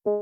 What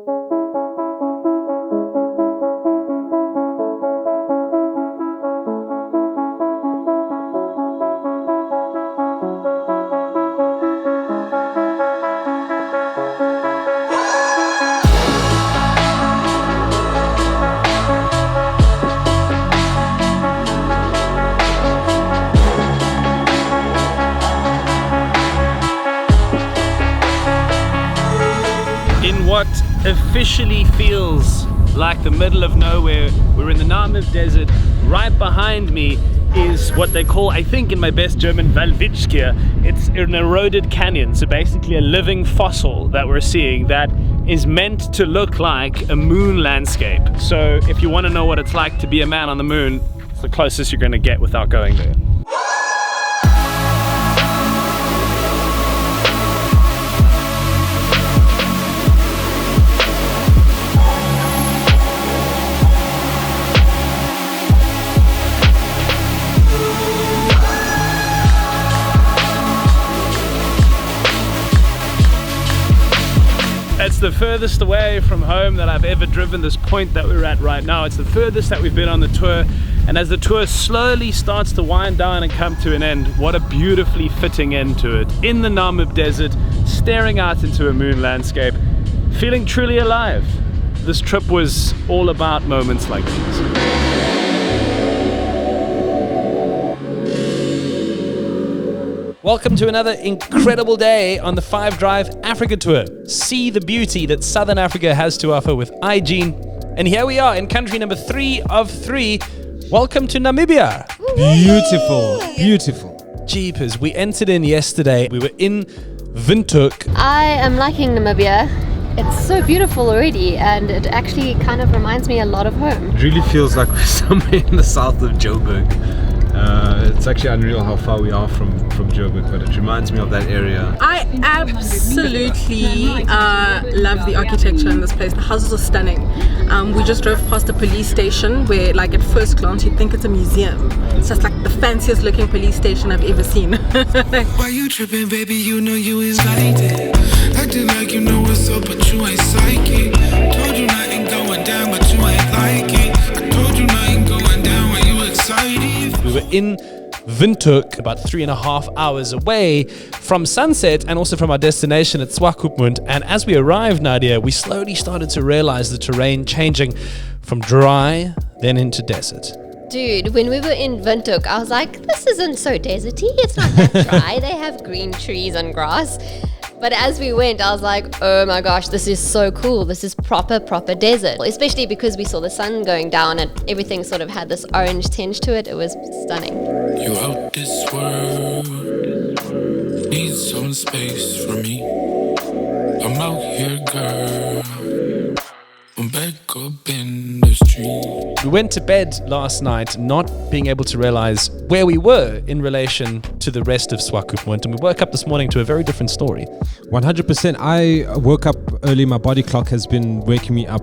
officially feels like the middle of nowhere. We're in the Namibia desert. Right behind me is what they call, I think in my best German, Waldwitschkia. It's an eroded canyon, so basically a living fossil that we're seeing that is meant to look like a moon landscape. So if you want to know what it's like to be a man on the moon, it's the closest you're going to get without going there. It's the furthest away from home that I've ever driven, this point that we're at right now. It's the furthest that we've been on the tour, and as the tour slowly starts to wind down and come to an end, what a beautifully fitting end to it. In the Namib desert, staring out into a moon landscape, feeling truly alive. This trip was all about moments like these. Welcome to another incredible day on the 5 Drive Africa Tour. See the beauty that Southern Africa has to offer with iGene. And here we are in country number 3 of 3. Welcome to Namibia. Beautiful, beautiful. Jeepers, we entered in yesterday. We were in Windhoek. I am liking Namibia. It's so beautiful already, and it actually kind of reminds me a lot of home. It really feels like we're somewhere in the south of Joburg. It's actually unreal how far we are from Joburg, but it reminds me of that area. I absolutely love the architecture in this place. The houses are stunning. We just drove past a police station where, like, at first glance you'd think it's a museum. It's just like the fanciest looking police station I've ever seen. Why you tripping, baby? You know you invited. Acting like you know what's up, but you ain't psychic. Told you nothing going down, but you ain't like it. I told you nothing going down when you excited. We were in Windhoek, about 3.5 hours away from sunset and also from our destination at Swakopmund. And as we arrived, Nadia, we slowly started to realize the terrain changing from dry, then into desert. Dude, when we were in Windhoek, I was like, this isn't so deserty. It's not that dry. They have green trees and grass. But as we went, I was like, oh my gosh, this is so cool. This is proper desert. Especially because we saw the sun going down and everything sort of had this orange tinge to it. It was stunning. You out this world, need some space for me. I'm out here, girl. I'm back up in the street. We went to bed last night not being able to realize where we were in relation to the rest of Swakopmund, and we woke up this morning to a very different story. 100%. I woke up early. My body clock has been waking me up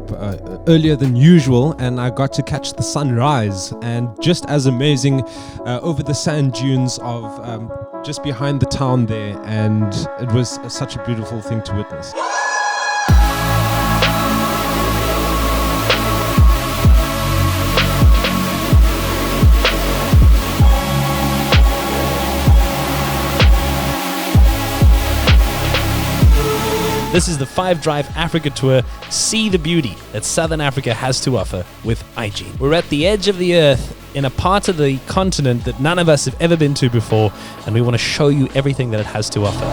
earlier than usual, and I got to catch the sunrise. And just as amazing, over the sand dunes of just behind the town there, and it was such a beautiful thing to witness. This is the 5 Drive Africa Tour. See the beauty that Southern Africa has to offer with iGene. We're at the edge of the earth in a part of the continent that none of us have ever been to before, and we want to show you everything that it has to offer.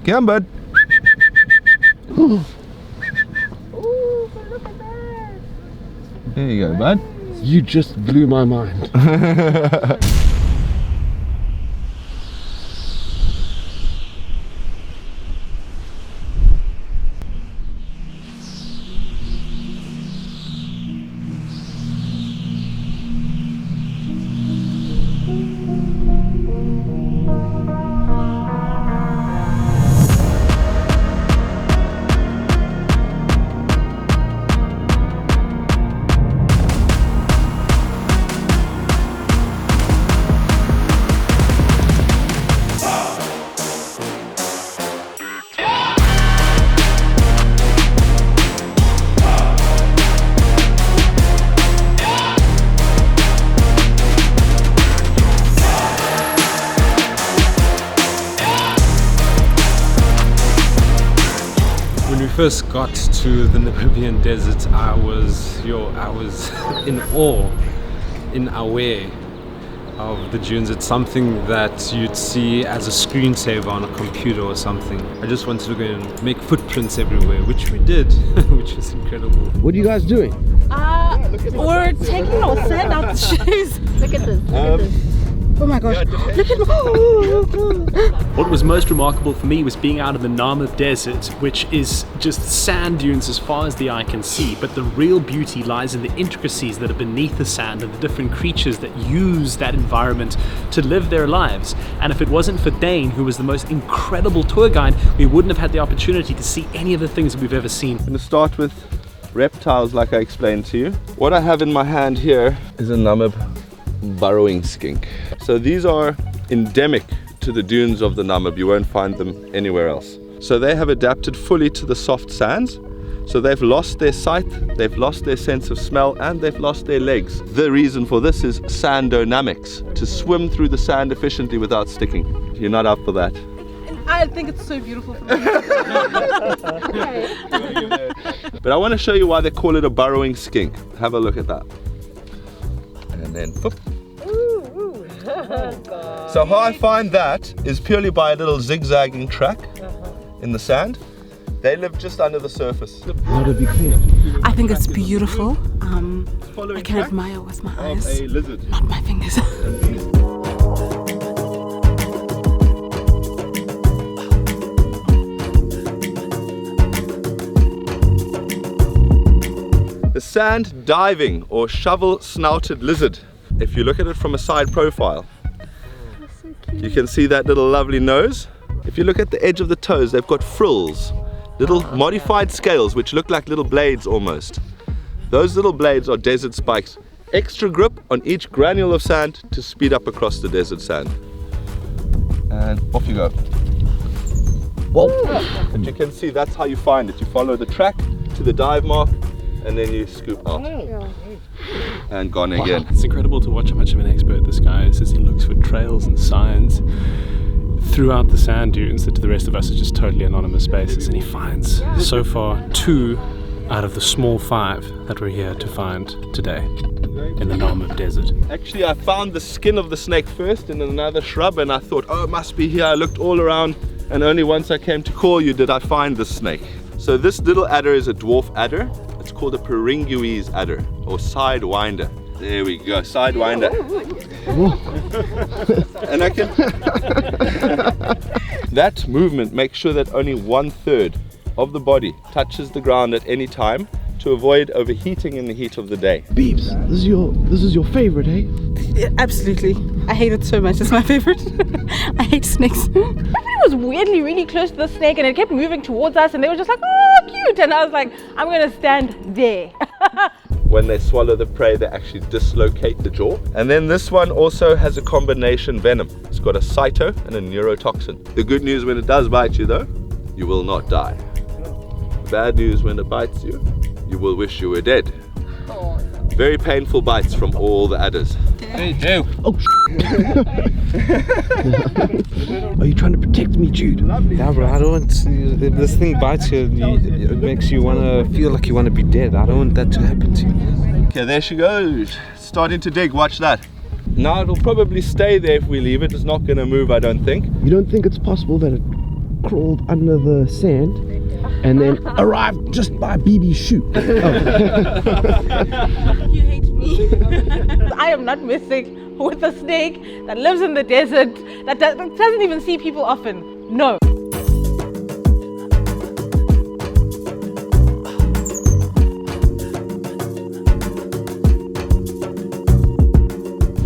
Come, bud. Ooh, look at that. There you go, bud. You just blew my mind. first got to the Namibian desert, I was in awe, in awe of the dunes. It's something that you'd see as a screensaver on a computer or something. I just wanted to go and make footprints everywhere, which we did, which is incredible. What are you guys doing? We're taking our sand out the shoes. Look at this. Look at this. Oh my gosh, look at What was most remarkable for me was being out in the Namib Desert, which is just sand dunes as far as the eye can see, but the real beauty lies in the intricacies that are beneath the sand and the different creatures that use that environment to live their lives. And if it wasn't for Dane, who was the most incredible tour guide, we wouldn't have had the opportunity to see any of the things that we've ever seen. I'm going to start with reptiles like I explained to you. What I have in my hand here is a Namib burrowing skink. So these are endemic to the dunes of the Namib. You won't find them anywhere else. So they have adapted fully to the soft sands. So they've lost their sight, they've lost their sense of smell, and they've lost their legs. The reason for this is sandonamics, to swim through the sand efficiently without sticking. You're not up for that. I think it's so beautiful. But I want to show you why they call it a burrowing skink. Have a look at that. And then, boop. So how I find that is purely by a little zigzagging track in the sand. They live just under the surface. Not a big fan. I think it's beautiful. I can admire with my eyes, A lizard. not my fingers. The sand diving or shovel-snouted lizard. If you look at it from a side profile, you can see that little lovely nose. If you look at the edge of the toes, they've got frills, little modified scales which look like little blades almost. Those little blades are desert spikes. Extra grip on each granule of sand to speed up across the desert sand. And off you go. Whoa. And you can see that's how you find it. You follow the track to the dive mark and then you scoop out. And gone again. It's incredible to watch how much of an expert this guy is as he looks for trails and signs throughout the sand dunes that to the rest of us are just totally anonymous spaces, and he finds so far 2 out of the small 5 that we're here to find today in the Namib Desert. Actually, I found the skin of the snake first in another shrub and I thought, oh, it must be here. I looked all around and only once I came to call you did I find the snake. So this little adder is a dwarf adder. It's called a peringuese adder or sidewinder. There we go, sidewinder. And I can... That movement makes sure that only 1/3 of the body touches the ground at any time to avoid overheating in the heat of the day. Beeps, this is your favorite, hey? Yeah, absolutely. I hate it so much. It's my favorite. I hate snakes. It was weirdly really close to the snake and it kept moving towards us and they were just like, oh, cute. And I was like, I'm going to stand there. When they swallow the prey, they actually dislocate the jaw. And then this one also has a combination venom. It's got a cyto and a neurotoxin. The good news when it does bite you though, you will not die. The bad news when it bites you, you will wish you were dead. Very painful bites from all the adders. Hey, Joe. Oh, Are you trying to protect me, Jude? Yeah, bro, I don't want to, if this thing bites you, it makes you want to feel like you want to be dead. I don't want that to happen to you. Okay, there she goes. Starting to dig, watch that. Now it'll probably stay there if we leave it. It's not going to move, I don't think. You don't think it's possible that it crawled under the sand and then arrived just by BB's shoe? You hate me. I am not messing with a snake that lives in the desert, that doesn't even see people often. No.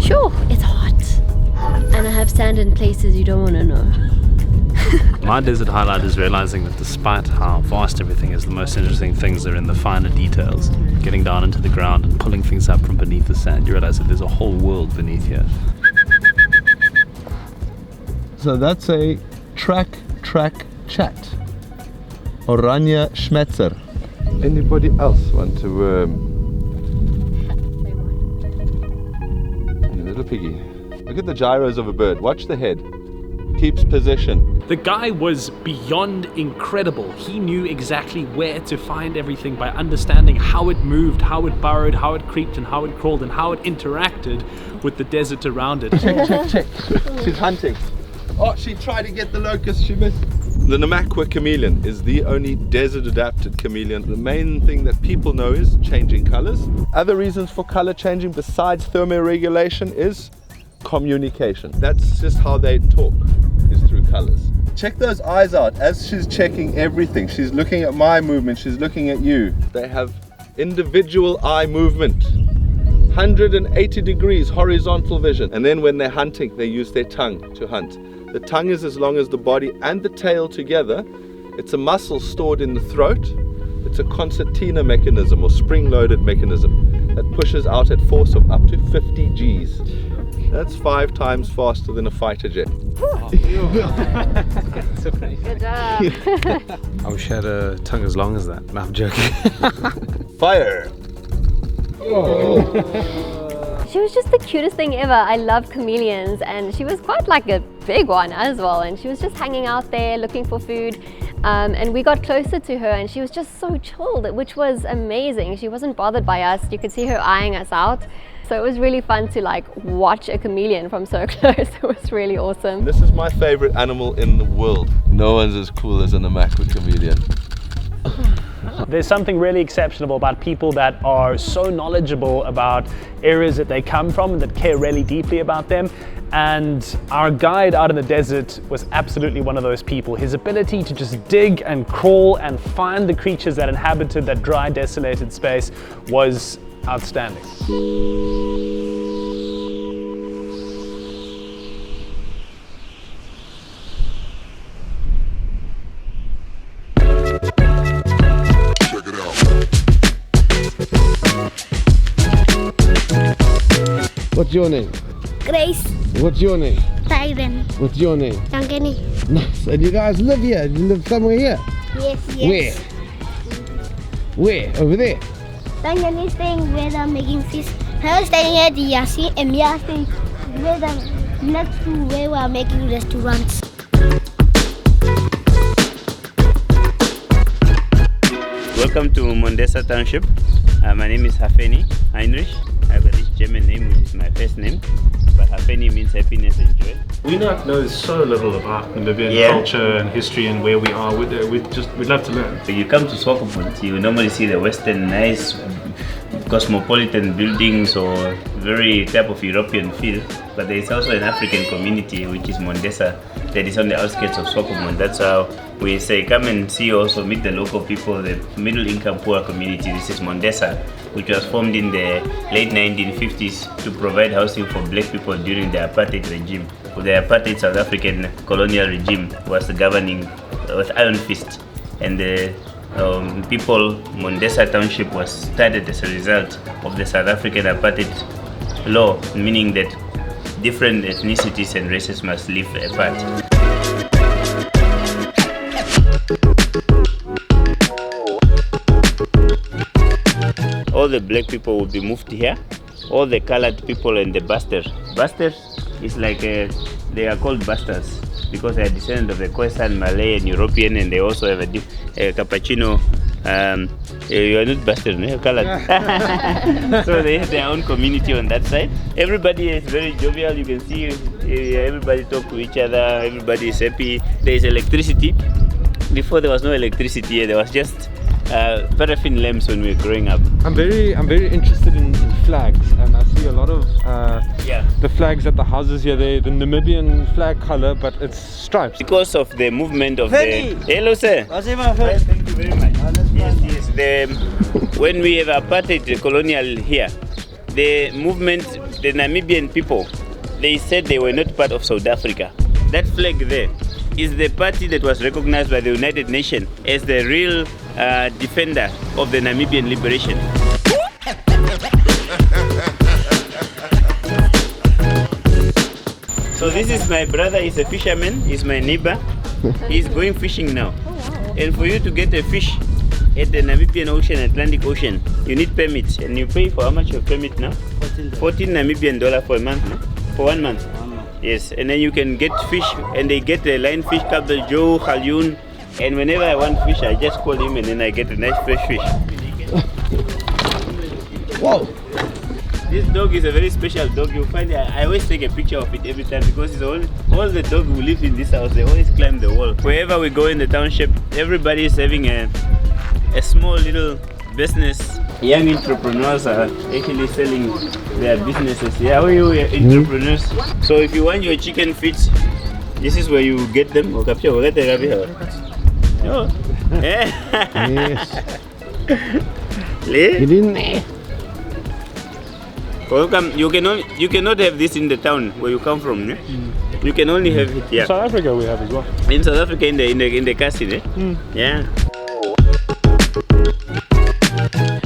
Sure, it's hot. And I have sand in places you don't want to know. My desert highlight is realizing that despite how vast everything is, the most interesting things are in the finer details. Getting down into the ground and pulling things up from beneath the sand, you realize that there's a whole world beneath here. So that's a track chat. Oranje Schmetzer. Anybody else want to Little piggy. Look at the gyros of a bird. Watch the head. keeps position. The guy was beyond incredible. He knew exactly where to find everything by understanding how it moved, how it burrowed, how it creeped, and how it crawled, and how it interacted with the desert around it. Check. She's hunting. Oh, she tried to get the locust, she missed. The Namaqua chameleon is the only desert-adapted chameleon. The main thing that people know is changing colors. Other reasons for color changing besides thermoregulation is communication. That's just how they talk, is through colors. Check those eyes out as she's checking everything. She's looking at my movement, she's looking at you. They have individual eye movement. 180 degrees horizontal vision. And then when they're hunting, they use their tongue to hunt. The tongue is as long as the body and the tail together. It's a muscle stored in the throat. It's a concertina mechanism or spring-loaded mechanism that pushes out at force of up to 50 Gs. That's 5 times faster than a fighter jet. Good job. I wish I had a tongue as long as that. No, I'm joking. Fire! She was just the cutest thing ever. I love chameleons, and she was quite like a big one as well, and she was just hanging out there looking for food, and we got closer to her and she was just so chilled, which was amazing. She wasn't bothered by us. You could see her eyeing us out. So it was really fun to like watch a chameleon from so close. It was really awesome. This is my favorite animal in the world. No one's as cool as a Namaqua chameleon. There's something really exceptional about people that are so knowledgeable about areas that they come from and that care really deeply about them. And our guide out in the desert was absolutely one of those people. His ability to just dig and crawl and find the creatures that inhabited that dry, desolated space was outstanding. What's your name? Grace. What's your name? Tyron. What's your name? Tangani. Nice. And you guys live here? You live somewhere here? Yes. Where? Over there? Tangani is staying where they're making fish. Her staying at the Yasi and we are staying where the next to where we are making restaurants. Welcome to Mondesa Township. My name is Hafeni Heinrich. I have a rich German name, which is my first name, but Hafeni means happiness and joy. We know so little about Namibian culture and history and where we are. We'd love to learn. So you come to Swakopmund, you normally see the Western nice cosmopolitan buildings or very type of European feel, but there is also an African community which is Mondesa that is on the outskirts of Swakopmund. That's how we say come and see, also meet the local people, the middle income poor community. This is Mondesa, which was formed in the late 1950s to provide housing for black people during the apartheid regime. The apartheid South African colonial regime was governing with iron fist, and the people, Mondesa Township was started as a result of the South African apartheid law, meaning that different ethnicities and races must live apart. All the black people would be moved here, all the colored people and the basters. Basters is like, they are called bastards because they are descendants of the Khoisan, Malay and European, and they also have a cappuccino. You are not bastard, no? You're colored. So they have their own community on that side. Everybody is very jovial. You can see everybody talk to each other. Everybody is happy. There is electricity. Before there was no electricity. There was just paraffin lamps when we were growing up. I'm very interested in flags, and I see a lot of the flags at the houses here. They're the Namibian flag color, but it's stripes. Because of the movement of the... Hello, sir. Thank you very much. Yes. When we have apartheid colonial here, the movement, the Namibian people, they said they were not part of South Africa. That flag there is the party that was recognized by the United Nations as the real defender of the Namibian liberation. So this is my brother, he's a fisherman, he's my neighbor. He's going fishing now. And for you to get a fish at the Namibian Ocean, Atlantic Ocean, you need permits. And you pay for how much your permit now? 14 Namibian dollar for a month, no? For 1 month. Yes, and then you can get fish, and they get the lionfish, couple Joe, Halyun, and whenever I want fish, I just call him, and then I get a nice fresh fish. Whoa! This dog is a very special dog. You'll find I always take a picture of it every time because it's all the dogs who live in this house, they always climb the wall. Wherever we go in the township, everybody is having a small little business. Young entrepreneurs are actually selling their businesses. Yeah, we are entrepreneurs. So if you want your chicken feet, this is where you get them. Oh. Yes. Le? Get in there. Welcome. You cannot have this in the town where you come from. You can only have it here. South Africa we have as well. In South Africa, in the castle, yeah.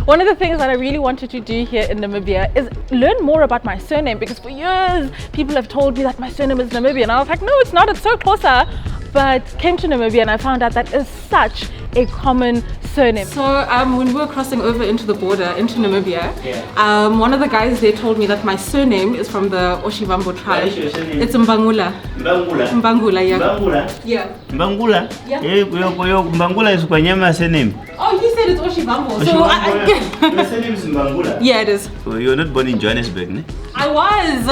One of the things that I really wanted to do here in Namibia is learn more about my surname, because for years people have told me that my surname is Namibian. I was like, no, it's not, it's so closer. But came to Namibia and I found out that is such a common surname. So when we were crossing over into the border into Namibia, one of the guys there told me that my surname is from the Oshivambo tribe. It's Mbangula. Mbangula, yeah. Mbangula? Yeah. Mbangula? Yeah. Mbangula is Kwanyama surname. Oh, you said it's Oshivambo. So your surname is Mbangula? Yeah, it is. So you're not born in Johannesburg, ne? I was.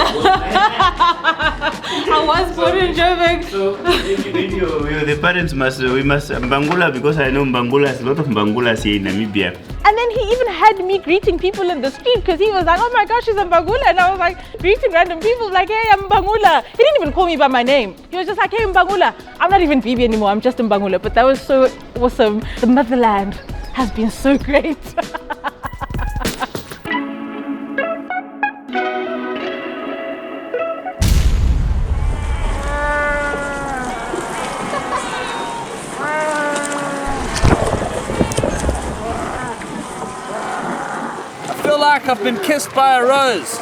I was born in Joburg. So the parents must Mbangula, because I know Mbangula, a lot of Mbangulas here in Namibia. And then he even had me greeting people in the street because he was like, oh my gosh, she's a Mbangula. And I was like, greeting random people like, hey, I'm Mbangula. He didn't even call me by my name. He was just like, hey, Mbangula. I'm not even Bibi anymore, I'm just Mbangula. But that was so awesome. The motherland has been so great. I feel like I've been kissed by a rose.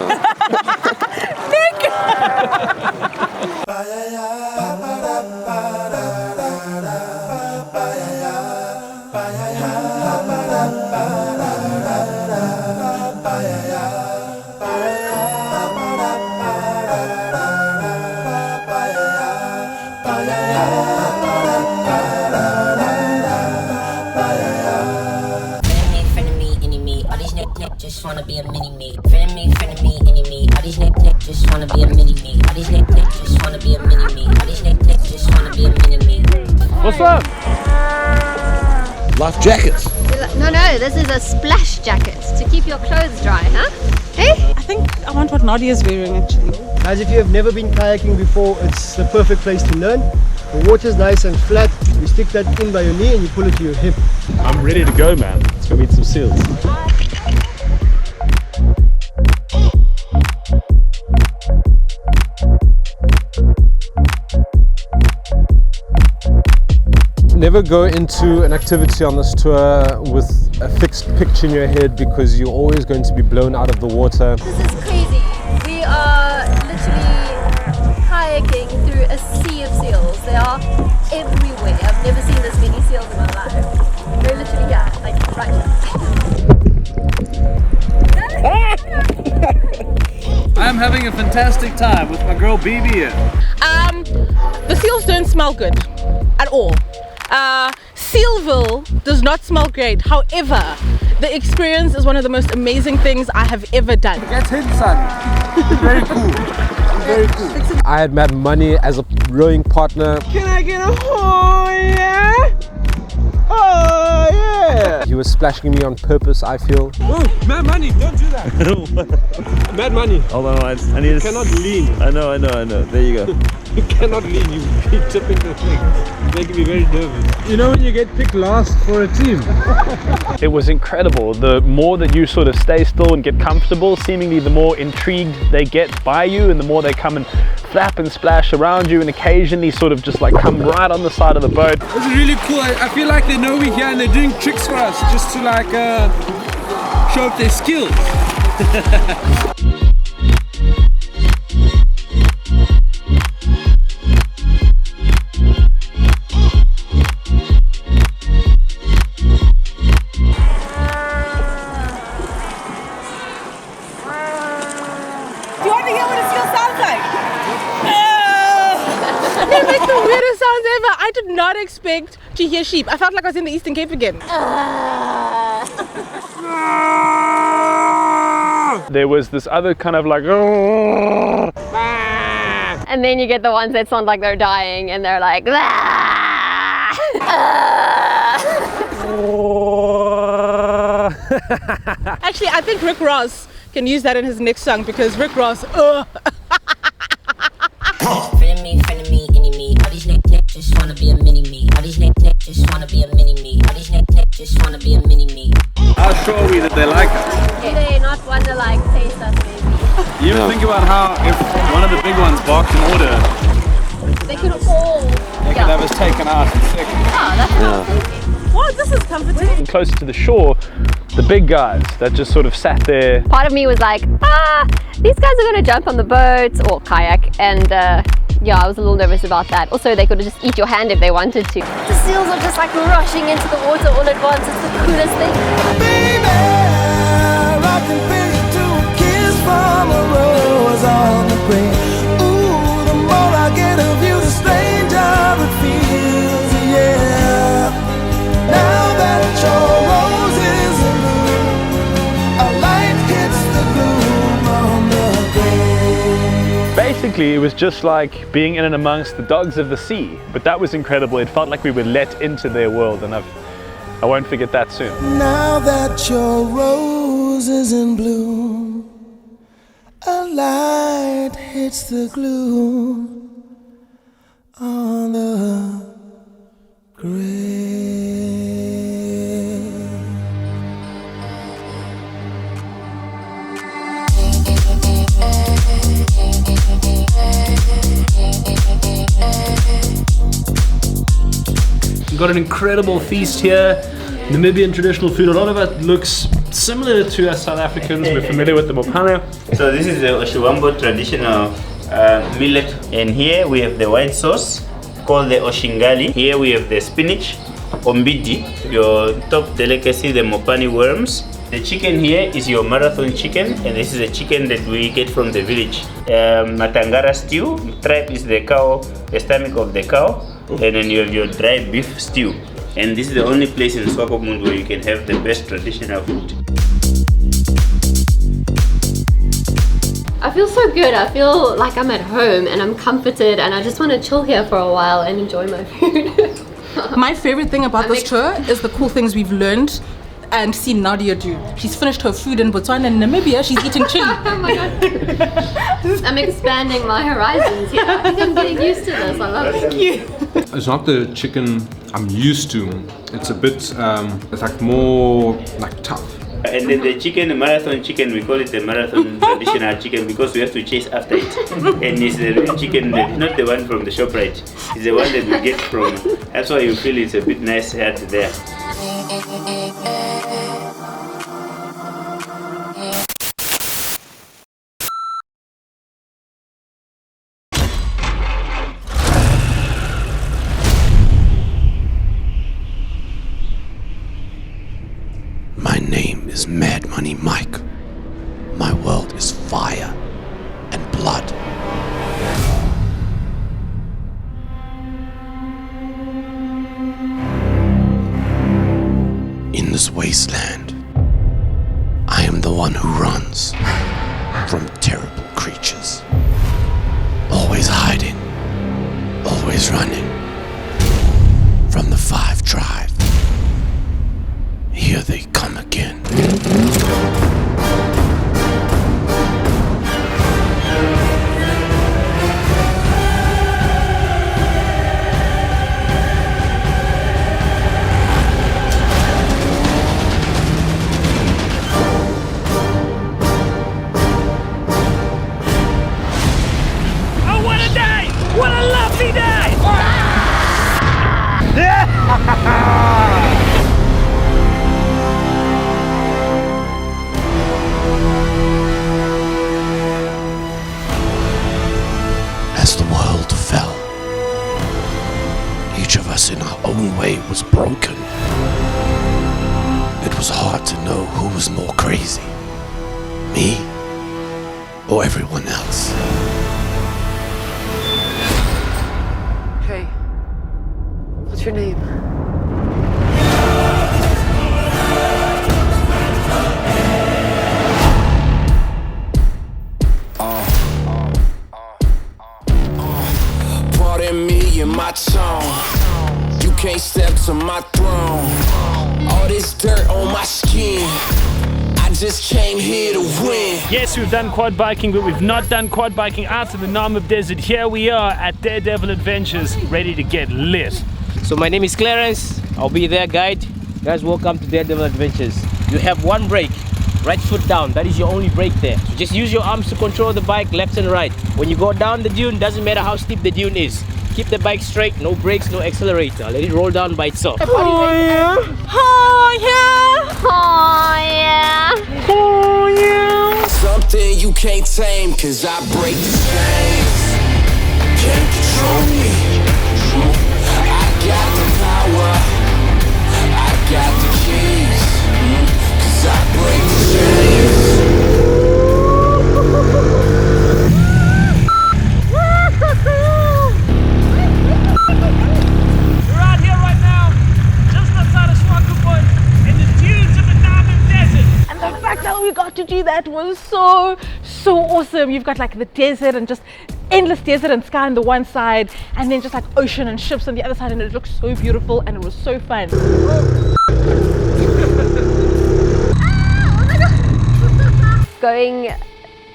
Just wanna be a mini me. Friend of me, enemy. All these nick just wanna be a mini me. All these nick just wanna be a mini me. All these nick just wanna be a mini me. What's up? Life jackets. No, this is a splash jacket to keep your clothes dry, huh? Hey? I think I want what Nadia is wearing actually. Guys, if you have never been kayaking before, it's the perfect place to learn. The water's nice and flat. You stick that in by your knee and you pull it to your hip. I'm ready to go, man. Let's go meet some seals. Never go into an activity on this tour with a fixed picture in your head, because you're always going to be blown out of the water. This is crazy. We are literally kayaking through a sea of seals. They are everywhere. I've never seen this many seals in my life. They're literally here, like right here. I'm having a fantastic time with my girl BB here. The seals don't smell good at all. Sealville does not smell great. However, the experience is one of the most amazing things I have ever done. That's him, son. Very cool. Very cool. I had Mad Money as a rowing partner. Can I get a oh yeah? Oh yeah! He was splashing me on purpose, I feel. Oh, Mad Money, don't do that. Mad Money. Hold on, I need You cannot lean. I know. There you go. You cannot lean, you keep tipping the thing. Making me very nervous. You know when you get picked last for a team? It was incredible. The more that you sort of stay still and get comfortable, seemingly the more intrigued they get by you, and the more they come and flap and splash around you, and occasionally sort of just like come right on the side of the boat. It's really cool. I feel like they know we're here and they're doing tricks for us just to like show off their skills. Do you want to hear what a seal sounds like? They make the weirdest sounds ever. I did not expect to hear sheep. I felt like I was in the Eastern Cape again. There was this other kind of like, And then you get the ones that sound like they're dying and they're like, Actually, I think Rick Ross can use that in his next song because Rick Ross, Friend of me, enemy. All these neck just wanna be a mini me. All these neck just wanna be a mini me. All these neck just wanna be a mini me. How sure are we that they like us? do they not want to like taste us maybe? You ever think about how if one of the big ones barks an order, They could all. they could have us taken out in seconds? Oh, that's what I was thinking. wow, this is comforting. closer to the shore, the big guys that just sort of sat there. Part of me was like, these guys are gonna jump on the boat or kayak, and yeah, I was a little nervous about that. Also, they could just eat your hand if they wanted to. The seals are just like rushing into the water all at once. It's the coolest thing. Baby, I can feel you to a kiss from a rose on the green. Ooh, the more I get of you, the stranger it feels, yeah. Now that your rose is in bloom, a light hits the gloom on the grave. Basically, it was just like being in and amongst the dogs of the sea, but that was incredible. It felt like we were let into their world, and I won't forget that soon. Now that your rose is in bloom, a light hits the gloom on the grave. We've got an incredible feast here. Namibian traditional food. A lot of it looks similar to us South Africans. We're familiar with the mopana. So this is the Oshiwambo traditional millet, and here we have the white sauce called the oshingali. Here we have the spinach, ombidi, your top delicacy, the mopani worms. The chicken here is your marathon chicken, and this is a chicken that we get from the village. Matangara stew, tripe is the cow, the stomach of the cow, and then you have your dry beef stew. And this is the only place in Swakopmund where you can have the best traditional food. I feel so good. I feel like I'm at home and I'm comforted, and I just want to chill here for a while and enjoy my food. My favorite thing about this tour is the cool things we've learned and seen Nadia do. She's finished her food in Botswana and Namibia. She's eating chili. Oh my god. I'm expanding my horizons here. I think I'm getting used to this. I love it. Thank you. It's not the chicken I'm used to. It's a bit, it's like more like tough. And then the chicken, the marathon chicken, we call it the marathon traditional chicken because we have to chase after it. And it's the real chicken, not the one from the ShopRite. It's the one that we get from. That's why you feel it's a bit nice out there. My name is Mad Money Mike. My world is fire and blood. In this wasteland, I am the one who runs from terrible creatures. Always hiding, always running from the five tribes. Here they come again. Oh, what a day! What a lovely day! As the world fell, each of us in our own way was broken. It was hard to know who was more crazy, me or everyone else. your name? Pardon me and my tone. You can't step to my throne. All this dirt on my skin. I just came here to win. Yes, we've done quad biking, but we've not done quad biking out in the Namib Desert. Here we are at Daredevil Adventures, ready to get lit. So my name is Clarence. I'll be their guide. Guys, welcome to Daredevil Adventures. You have one brake, right foot down. That is your only brake there. So just use your arms to control the bike left and right. When you go down the dune, doesn't matter how steep the dune is. Keep the bike straight, no brakes, no accelerator. Let it roll down by itself. Oh yeah! Oh yeah! Oh yeah! Something you can't tame, cause I break the chains. Can't control me. I got the power. I got the keys. Cause I break the chains. We're out here right now, just outside of Swakopmund, in the dunes of the Namib Desert. And the fact that we got to do that was so awesome. You've got like the desert and just endless desert and sky on the one side, and then just like ocean and ships on the other side, and it looks so beautiful and it was so fun. Going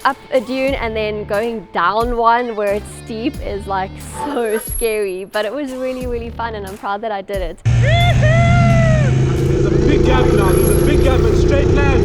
up a dune and then going down one where it's steep is like so scary, but it was really, really fun, and I'm proud that I did it. There's a big gap now. There's a big gap in straight land.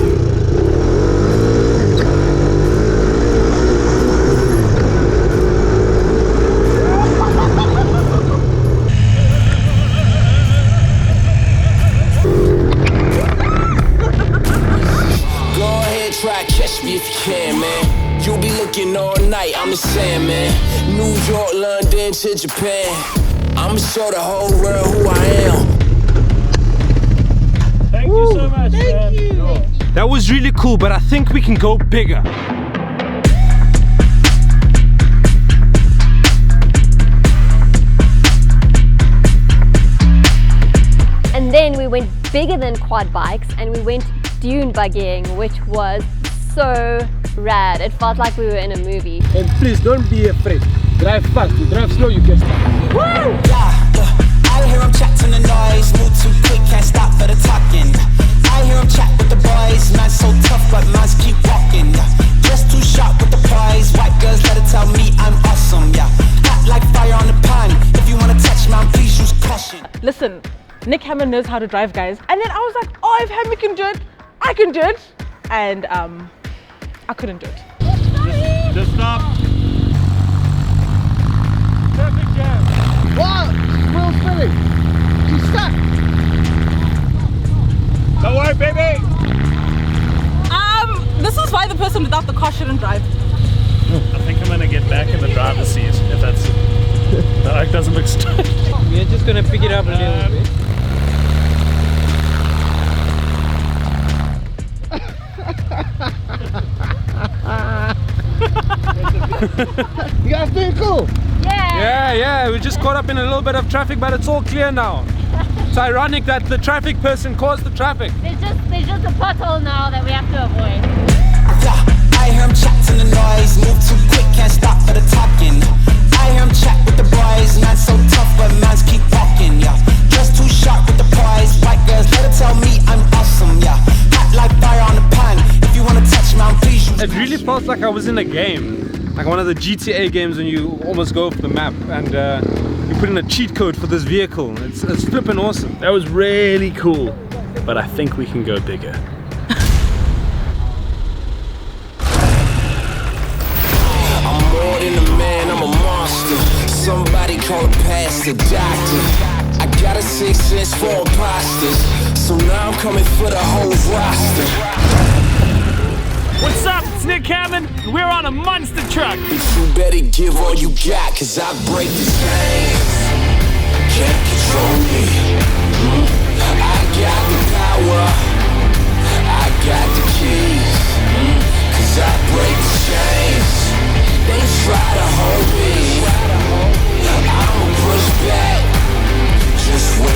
Try catch me if you can, man. You'll be looking all night, I'm the Sandman. New York, London to Japan. I'ma show the whole world who I am. Thank you so much, man. That was really cool, but I think we can go bigger. And then we went bigger than quad bikes and we went dune buggying, which was so rad. It felt like we were in a movie. And please don't be afraid. Drive fast, you drive slow, you can stop. Woo! I hear him chatting the noise, move too quick, can't stop for the talking. I hear him chat with the boys, man so tough, but mans keep walking. Just too sharp with the prize, white girls let it tell me I'm awesome, yeah. Hot like fire on the pan, if you wanna touch man, please use caution. Listen, Nick Hamman knows how to drive, guys. And then I was like, oh, if Hamman can do it, I can do it. And I couldn't do it. Just stop. Traffic jam. What? Wheels spinning. You stuck. Don't worry, baby. This is why the person without the car shouldn't drive. I think I'm gonna get back in the driver's seat if that's. That doesn't look straight. We're just gonna pick it up a little bit. You guys doing cool? Yeah, we just caught up in a little bit of traffic, but it's all clear now. It's ironic that the traffic person caused the traffic. There's just a pothole now that we have to avoid. I hear him chatting the noise, move too quick, can't stop for the talking. I hear him chat with the boys, man so tough, but mans keep walking, yeah. Just too sharp with the prize, white girls let it tell me I'm awesome, yeah. Hot like fire on the pan, if you wanna touch man, please use. It really felt like I was in a game. Like one of the GTA games when you almost go off the map and you put in a cheat code for this vehicle. It's flippin' awesome. That was really cool, but I think we can go bigger. I'm more than a man, I'm a monster. Somebody call a pastor, doctor. I got a 6 sense for imposters, so now I'm coming for the whole roster. What's up? It's Nick Hamman. We're on a monster truck. But you better give all you got, cause I break the chains. Can't control me. I got the power. I got the keys. Cause I break the chains. They try to hold me. I'ma push back. Just wait.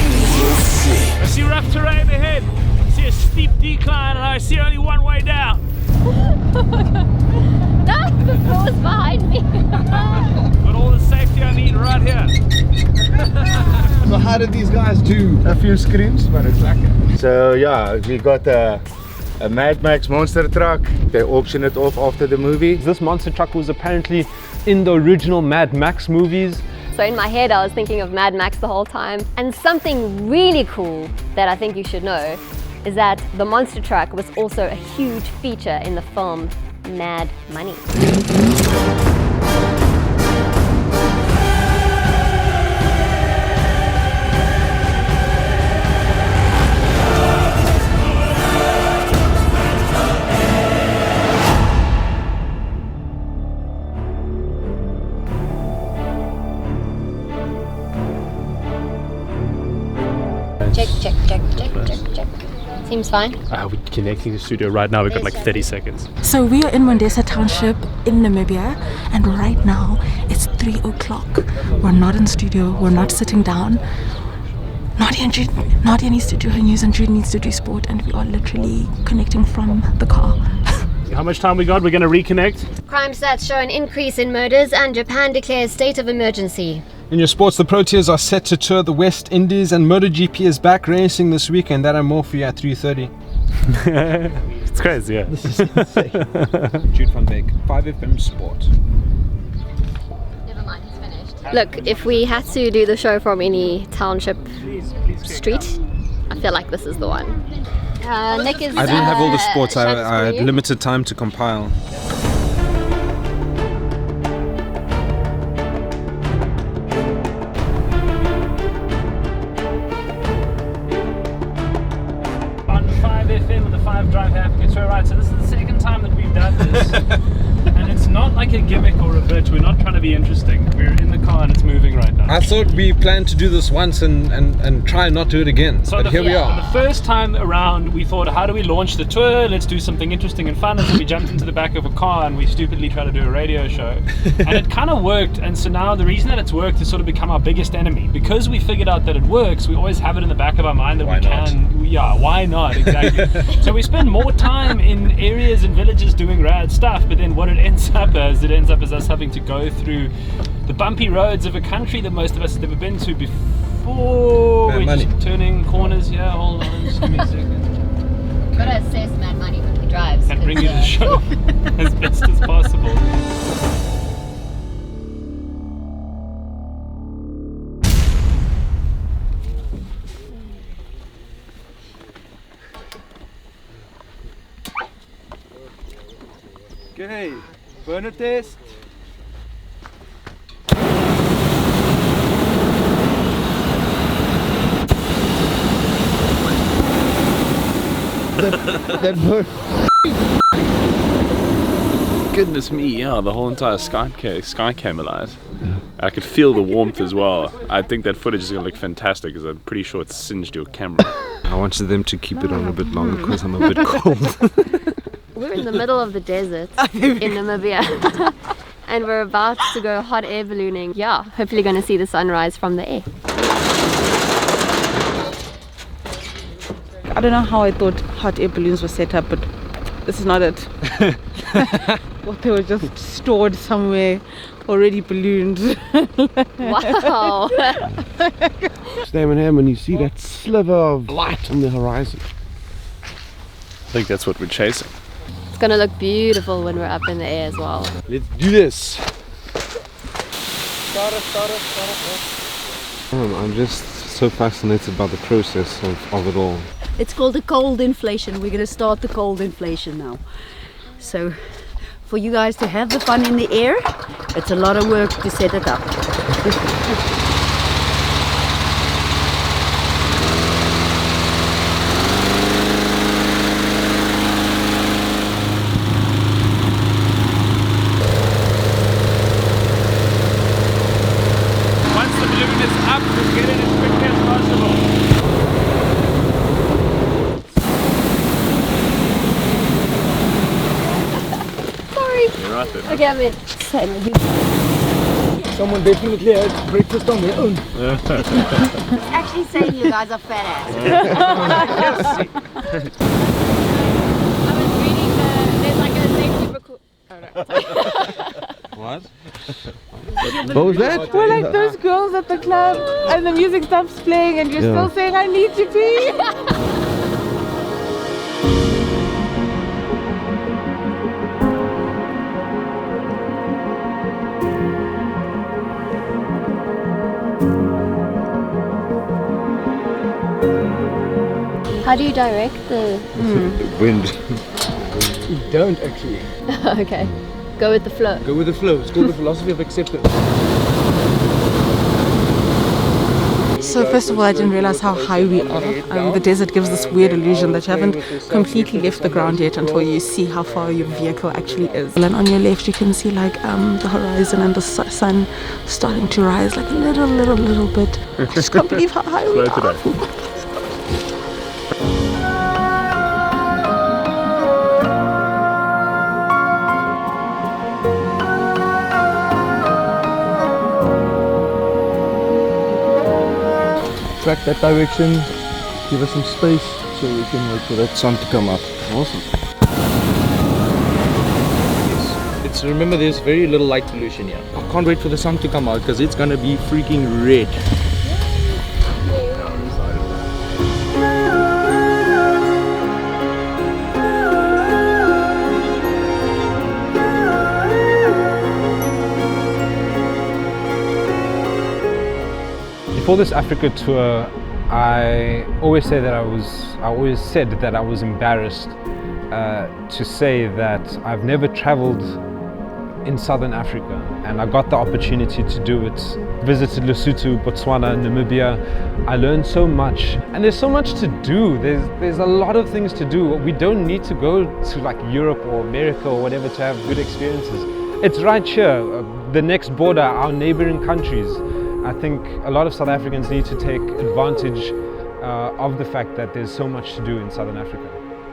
How did these guys do a few screams? But it's like so yeah, we got a Mad Max monster truck. They auctioned it off after the movie. This monster truck was apparently in the original Mad Max movies. So in my head, I was thinking of Mad Max the whole time. And something really cool that I think you should know is that the monster truck was also a huge feature in the film Mad Money. Check. Seems fine. We're connecting to the studio right now. We've got like 30 seconds. So we are in Mondesa Township in Namibia, and right now it's 3 o'clock. We're not in studio, we're not sitting down. Nadia needs to do her news and Jude needs to do sport, and we are literally connecting from the car. How much time we got? We're going to reconnect. Crime stats show an increase in murders and Japan declares state of emergency. In your sports, the Proteas are set to tour the West Indies and MotoGP is back racing this weekend. That and more for you at 3:30. It's crazy, yeah. This is insane. Jude van Beek, 5FM Sport. Never mind, he's finished. Look, if we had to do the show from any township street, I feel like this is the one. Nick is. I didn't have all the sports. I had limited time to compile. On 5FM, the 5 Drive Africa Tour, right? So this is the second time that we've done this. And it's not like a gimmick or a bit. We're not trying to be interesting. We're in the car and it's moving right now. I thought we planned to do this once and try and not do it again. So but here we are. The first time around, we thought, how do we launch the tour? Let's do something interesting and fun. And so we jumped into the back of a car and we stupidly tried to do a radio show. And it kind of worked. And so now the reason that it's worked has sort of become our biggest enemy. Because we figured out that it works, we always have it in the back of our mind that why not? Exactly. So we spend more time in areas and villages doing rad stuff, but then what it ends up as us having to go through the bumpy roads of a country that most of us have never been to before. We're just turning corners. Yeah, hold on, just give me a second. Gotta assess Mad Money when he drives. And bring you to the show as best as possible. Okay, burner test. that burn. Goodness me, yeah, the whole entire sky came alive. I could feel the warmth as well. I think that footage is going to look fantastic because I'm pretty sure it's singed your camera. I wanted them to keep it on a bit longer because I'm a bit cold. We're in the middle of the desert in Namibia. And we're about to go hot air ballooning. Yeah, hopefully going to see the sunrise from the air. I don't know how I thought hot air balloons were set up, but this is not it. Well, they were just stored somewhere, already ballooned. Wow! Standing here when you see that sliver of light on the horizon. I think that's what we're chasing. It's gonna look beautiful when we're up in the air as well. Let's do this. I'm just so fascinated by the process of it all. It's called the cold inflation. We're going to start the cold inflation now. So for you guys to have the fun in the air, it's a lot of work to set it up. Once the balloon is up, we'll get it as quickly as possible. Right then. Okay, I'm in. Someone definitely had breakfast on their own. It's actually saying you guys are fat ass. I was reading there's like a safety What? What was that? We're like those girls at the club and the music stops playing and you're still saying, I need to pee. How do you direct the... Wind. You don't actually. Okay. Go with the flow. Go with the flow. It's called the philosophy of acceptance. So first of all, I didn't realize how high we are. The desert gives this weird illusion that you haven't completely left the ground yet until you see how far your vehicle actually is. And on your left, you can see like the horizon and the sun starting to rise like a little bit. I just can't believe how high we are. Track that direction, give us some space so we can wait for that sun to come up. Awesome. It's remember there's very little light pollution here. I can't wait for the sun to come out because it's gonna be freaking red. Before this Africa tour, I always said that I was embarrassed to say that I've never traveled in Southern Africa, and I got the opportunity to do it. Visited Lesotho, Botswana, Namibia. I learned so much, and there's so much to do. There's a lot of things to do. We don't need to go to like Europe or America or whatever to have good experiences. It's right here, the next border, our neighboring countries. I think a lot of South Africans need to take advantage of the fact that there's so much to do in Southern Africa.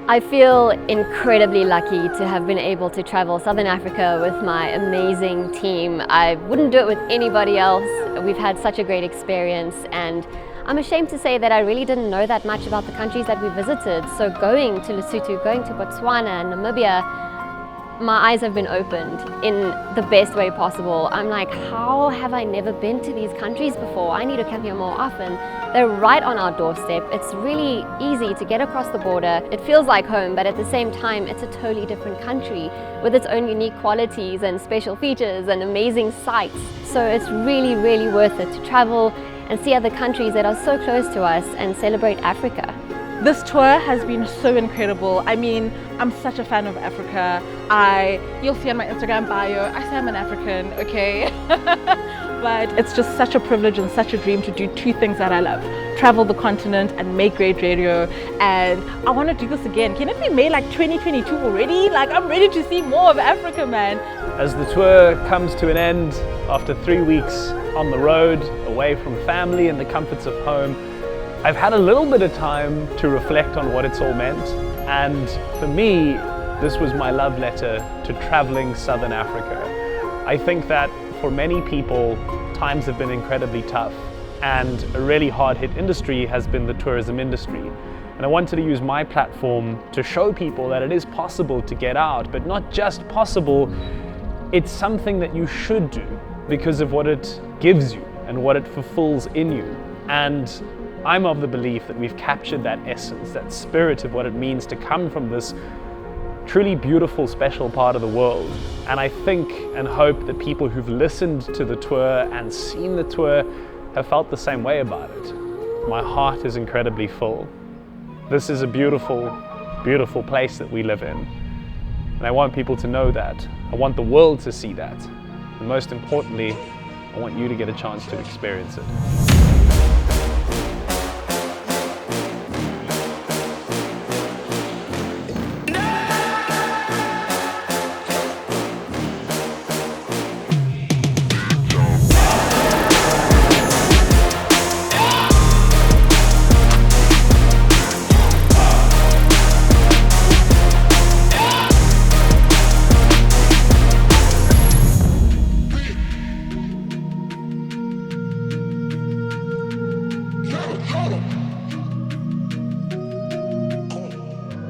I feel incredibly lucky to have been able to travel Southern Africa with my amazing team. I wouldn't do it with anybody else. We've had such a great experience, and I'm ashamed to say that I really didn't know that much about the countries that we visited. So going to Lesotho, going to Botswana, Namibia, my eyes have been opened in the best way possible. I'm like, how have I never been to these countries before? I need to come here more often. They're right on our doorstep. It's really easy to get across the border. It feels like home, but at the same time, it's a totally different country with its own unique qualities and special features and amazing sights. So it's really, really worth it to travel and see other countries that are so close to us and celebrate Africa. This tour has been so incredible. I mean, I'm such a fan of Africa. You'll see on my Instagram bio, I say I'm an African, okay? But it's just such a privilege and such a dream to do two things that I love. Travel the continent and make great radio. And I want to do this again. Can it be made like 2022 already? Like, I'm ready to see more of Africa, man. As the tour comes to an end, after 3 weeks on the road, away from family and the comforts of home, I've had a little bit of time to reflect on what it's all meant, and for me, this was my love letter to traveling Southern Africa. I think that for many people, times have been incredibly tough, and a really hard-hit industry has been the tourism industry. And I wanted to use my platform to show people that it is possible to get out, but not just possible, it's something that you should do because of what it gives you and what it fulfills in you. And I'm of the belief that we've captured that essence, that spirit of what it means to come from this truly beautiful, special part of the world. And I think and hope that people who've listened to the tour and seen the tour have felt the same way about it. My heart is incredibly full. This is a beautiful, beautiful place that we live in. And I want people to know that. I want the world to see that. And most importantly, I want you to get a chance to experience it.